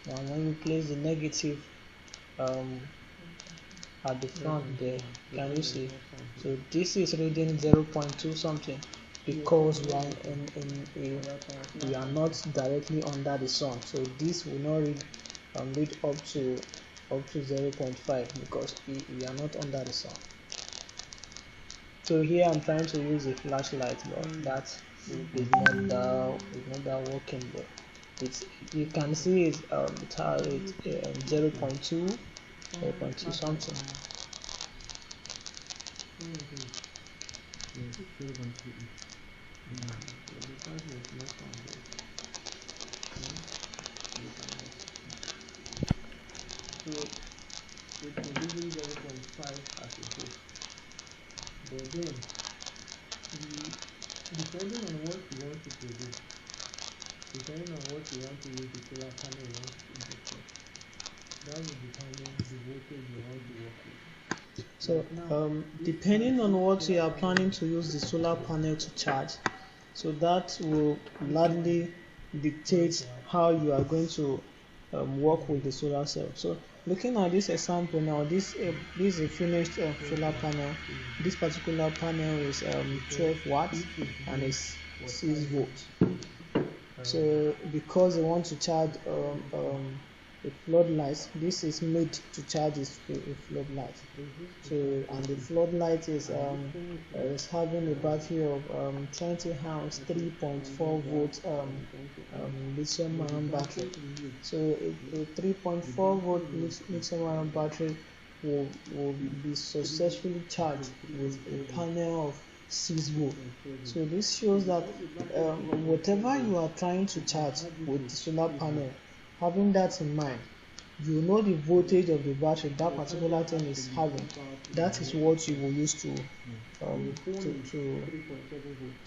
Now when you place the negative at the front there, can you see? So this is reading 0.2 something because we are we are not directly under the sun, so this will not read up to 0.5 because we are not under the sun. So here I'm trying to use a flashlight, but that is not that working there. It's, you can see it has 0.2 something. So it is using 0.5 as a base. But then, depending on what you want to produce, depending on what you want to use the solar panel you want to inject, that will determine the voltage you want to work with. So depending on what you are planning to use the solar panel to charge, so that will largely dictate how you are going to work with the solar cell. So looking at this example now, this is a finished solar panel. This particular panel is 12 watts and is 6 volts. So because they want to charge a floodlight, this is made to charge a floodlight. So and the floodlight is having a battery of 20 amps 3.4 volt lithium ion battery. So a 3.4 volt lithium ion battery will be successfully charged with a panel of 6 volt. So this shows that whatever you are trying to charge with the solar panel, having that in mind, you know the voltage of the battery that particular thing is having. That is what you will use to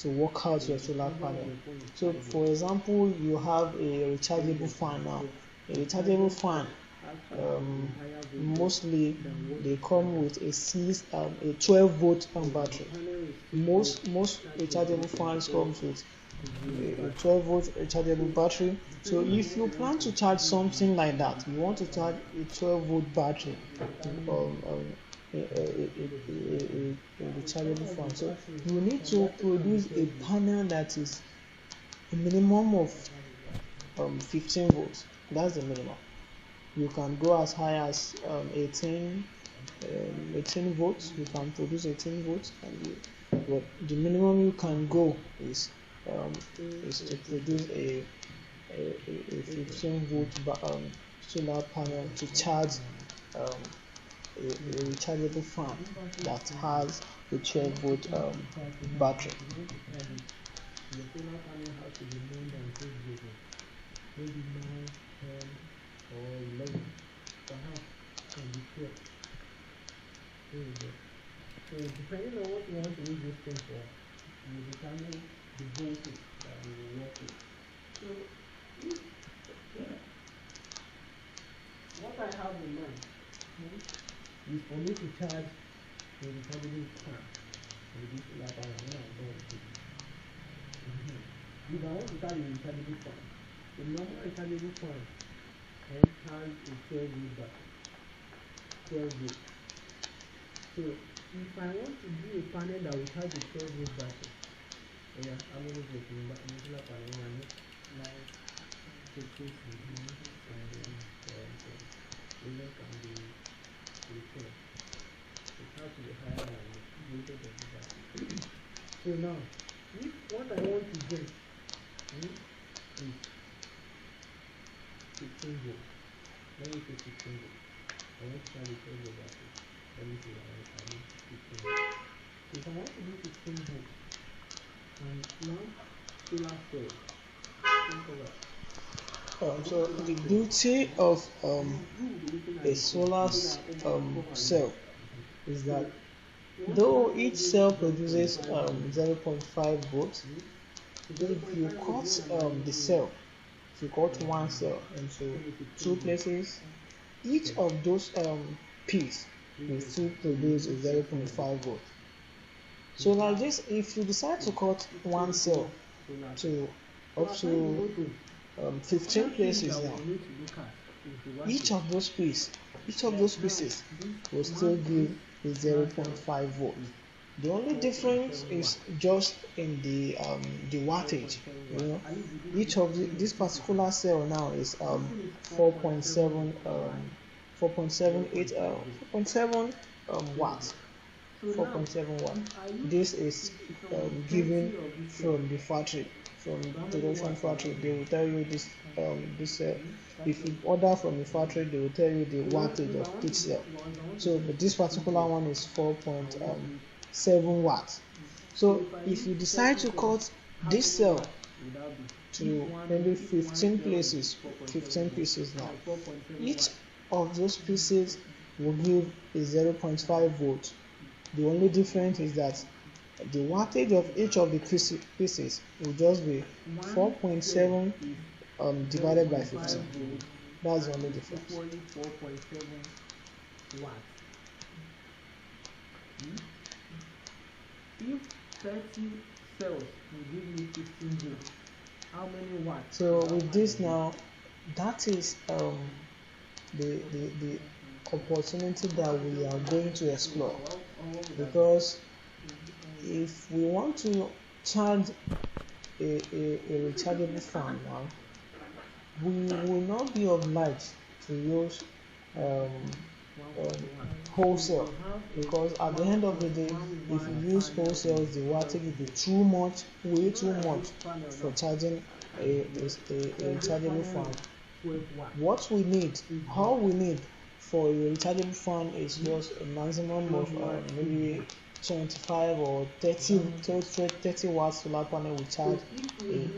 work out your solar panel. So for example, you have a rechargeable fan now. A rechargeable fan, mostly they come with a 12 volt battery. Most rechargeable fans comes with a 12 volt rechargeable battery. So if you plan to charge something like that, you want to charge a 12 volt battery, a rechargeable fan. So you need to produce a panel that is a minimum of 15 volts. That's the minimum. You can go as high as 18 volts. You can produce 18 volts, but the minimum you can go is to produce a 15 volt solar panel to charge a rechargeable fan that has a 12 volt battery. The solar panel has to be more than 6 volts, maybe 9, 10, or 11, perhaps can be 12. So depending on what you want to use this thing for, you determine the voltage that you will work with. So what I have in mind is for me to charge the rechargeable fan with this solar panel when I'm done with it. If I want to charge the rechargeable fan, the normal rechargeable fan has a 12 volt battery. 12 volt. So if I want to do a panel that will charge a 12 volt battery, how many volts in the solar panel? And can be 12. It has to be higher than the voltage of the battery. So now, if what I want to get is 16 volts, let me say 16 volts. I want to charge a 12 volt battery. Let me say I need 16 volts. So if I want to do 16 volts, and now solar cell, think of that. So the beauty of a solar cell is that though each cell produces 0.5 volts, if you cut the cell, if you cut one cell into two places, each of those pieces will still produce a 0.5 volt. So like this, if you decide to cut one cell to up to 15 places now, each of those pieces will still give a 0.5 volt. The only difference is just in the wattage. You know, each of this particular cell now is 4.7 4.78 4.7 watts. 4.7 watt. This is given from the factory, from the production factory. They will tell you this if you order from the factory, they will tell you the wattage of each cell. So but this particular one is 4.7 watts. So if you decide to cut this cell to maybe 15 pieces now, each of those pieces will give a 0.5 volt. The only difference is that the wattage of each of the pieces will just be 4.7 divided by 15. That's the only difference. 4.7 watts. If 30 cells will give me 15 volts, how many watts? So with this now, that is the opportunity that we are going to explore, because if we want to charge a rechargeable fan now, we will not be obliged to use wholesale, because at the end of the day, if you use wholesale, the wattage will be way too much for charging a rechargeable fan. What we need, all we need for a rechargeable fan is just a maximum of maybe 25 or 30 watt solar panel will charge a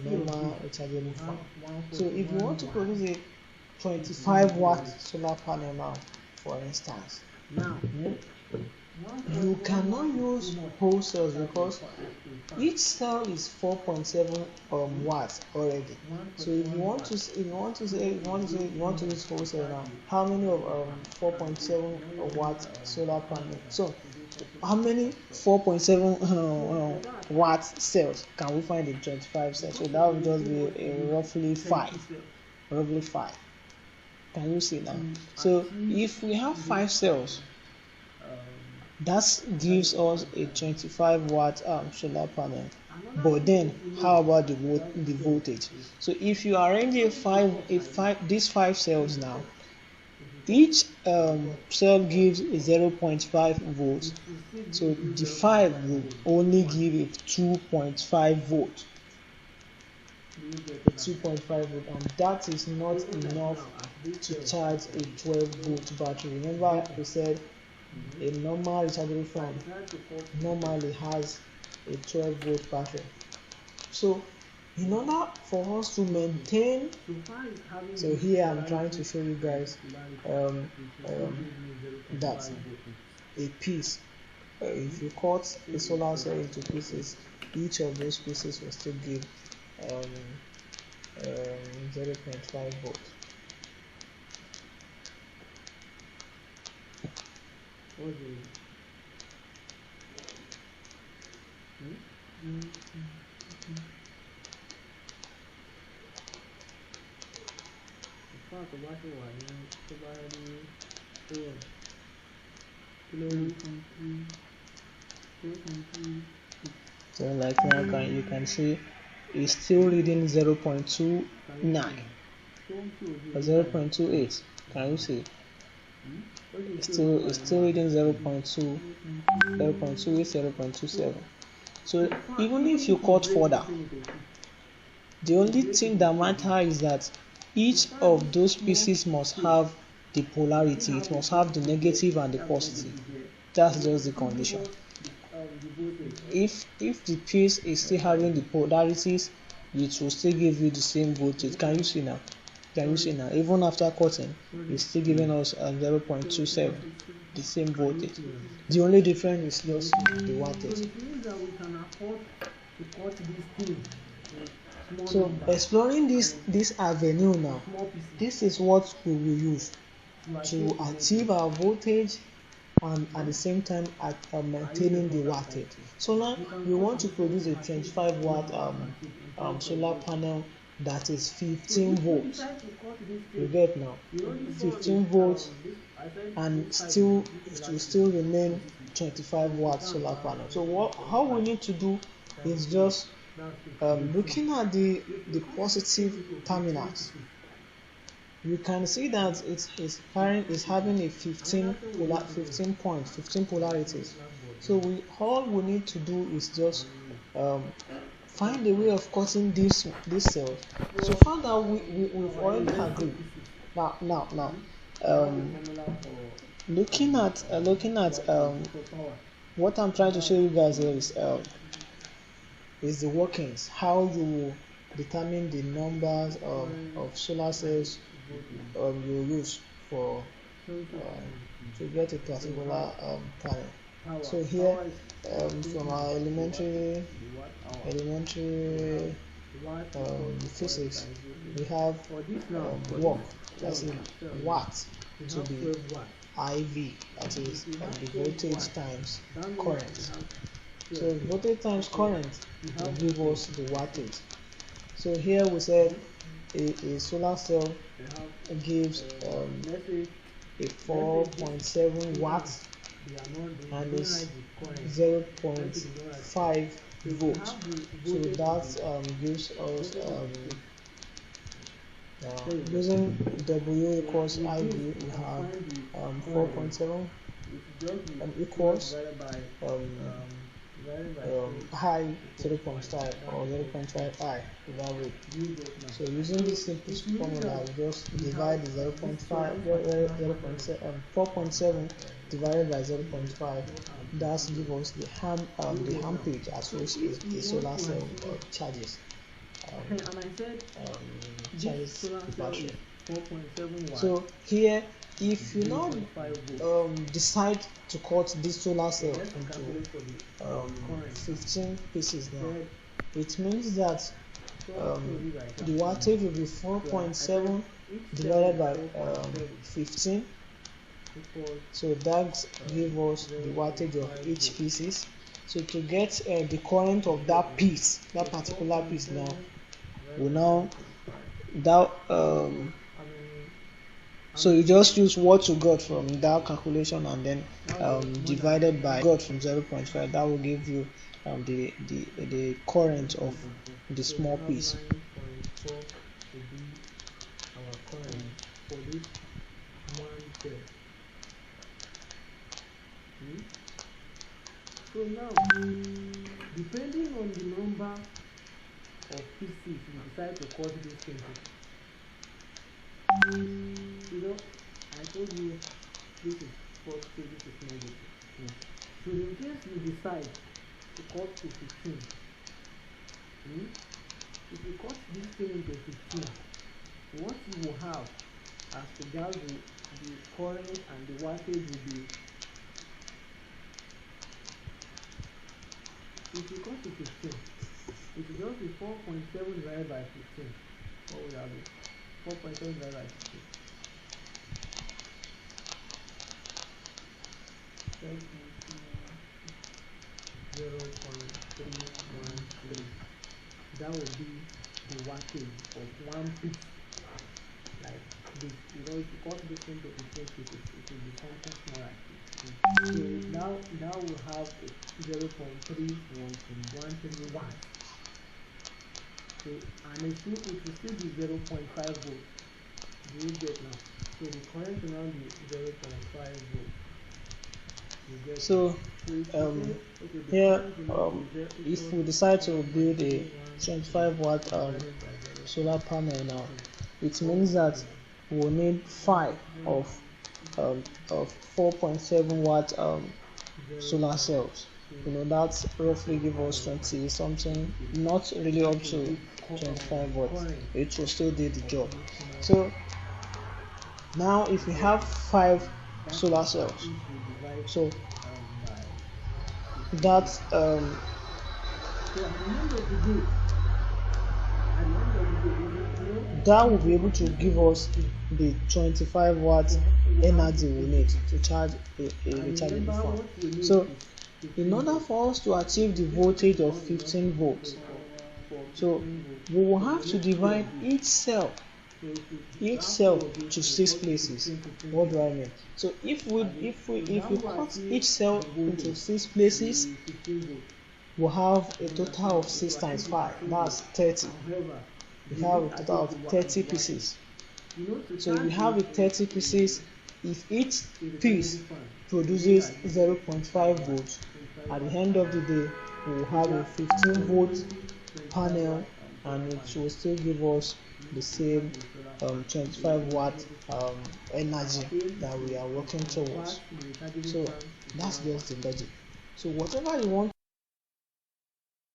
normal rechargeable fan. So if you want to produce a 25 watt solar panel now, for instance, you cannot use whole cells because each cell is 4.7 watts already. So if you want to use whole cell now, how many of 4.7 watt solar panel? So how many 4.7 watt cells can we find in 25 cells? So that would just be roughly 5. Can you see now? So if we have 5 cells, that gives us a 25 watt solar panel. But then how about the voltage? So if you arrange these 5 cells now, each cell gives a 0.5 volts. So the 5 will only give it 2.5 volts. 2.5 volt, and that is not enough to charge a 12 volt battery. Remember we said a normal rechargeable fan normally has a 12 volt battery. So in order for us to maintain, so here I'm trying to show you guys that a piece, if you cut a solar cell into pieces, each of those pieces will still give 0.5 volt. So like now you can see it's still reading 0.29 or 0.28. Can you see? It's still reading 0.2, 0.28, 0.27. So even if you cut further, the only thing that matters is that each of those pieces must have the polarity. It must have the negative and the positive. That's just the condition. If the piece is still having the polarities, it will still give you the same voltage. Can you see now? Even after cutting, it's still giving us a 0.27, the same voltage. The only difference is just the wattage. So exploring this avenue now, this is what we will use to achieve our voltage and at the same time maintaining the wattage. So now we want to produce a 25 watt solar panel that is 15 volts. You get now? 15 volts, and still it will still remain 25 watt solar panel. So how we need to do is just looking at the positive terminals. You can see that it's having a 15 polarities. So all we need to do is just find a way of cutting these cells. So far that we've already agreed. Now, looking at what I'm trying to show you guys here is the workings, how you determine the numbers of solar cells you use for to get a particular panel. So here from our elementary physics, we have work, that's in watt to the IV, that is the voltage times current. So voltage times current will give us the wattage. So here we said a solar cell gives a 4.7 watts and is 0.5 volts. So that gives us using W equals IV, we have 4.7 equals high 0.5 or 0.5 I evaluate. So using this simple formula, we just divide the 4.7 divided by 0.5. That gives us the ampage at which the solar cell charges the battery. So here, if you now decide to cut this solar cell into 15 pieces now, it means that the wattage will be 4.7 divided by 15. So that gives us the wattage of each pieces. So to get the current of that piece, that particular piece now, we now so you just use what you got from that calculation and then divided by got from 0.5. That will give you the current of the small piece. So now, depending on the number of pieces we decide to cut this thing, I told you this is positive, this is negative. So in case you decide to cut to 15, if you cut this thing into 15, what you will have as regards the current and the wattage will be, if you cut to 15, it will just be 4.7 divided by 15. What would that be? 4.7 divided by 15. 0.313. That would be the wattage of one piece. Like this, if you cut this into 15 pieces, it will be something small like this. So now we have 0.313 watts. So and it will still be 0.5 volts. Do you get now? So the current will now be 0.5 volts. So here if we decide to build a 25 watt solar panel now, it means that we'll need 5 of 4.7 watt solar cells. That's roughly give us 20 something, not really up to 25 watts. It will still do the job. So now if we have 5 solar cells, so that that will be able to give us the 25 watt energy we need to charge a rechargeable phone. So in order for us to achieve the voltage of 15 volts, So we will have to divide each cell to 6 places. What do I mean? So if we cut each cell into 6 places, we'll have a total of 6 times 5, that's 30. We have a total of 30 pieces. So if we have 30 pieces, if each piece produces 0.5 volts, at the end of the day we will have a 15 volt panel, and it will still give us the same 25 watt energy that we are working towards. So that's just the logic. So whatever you want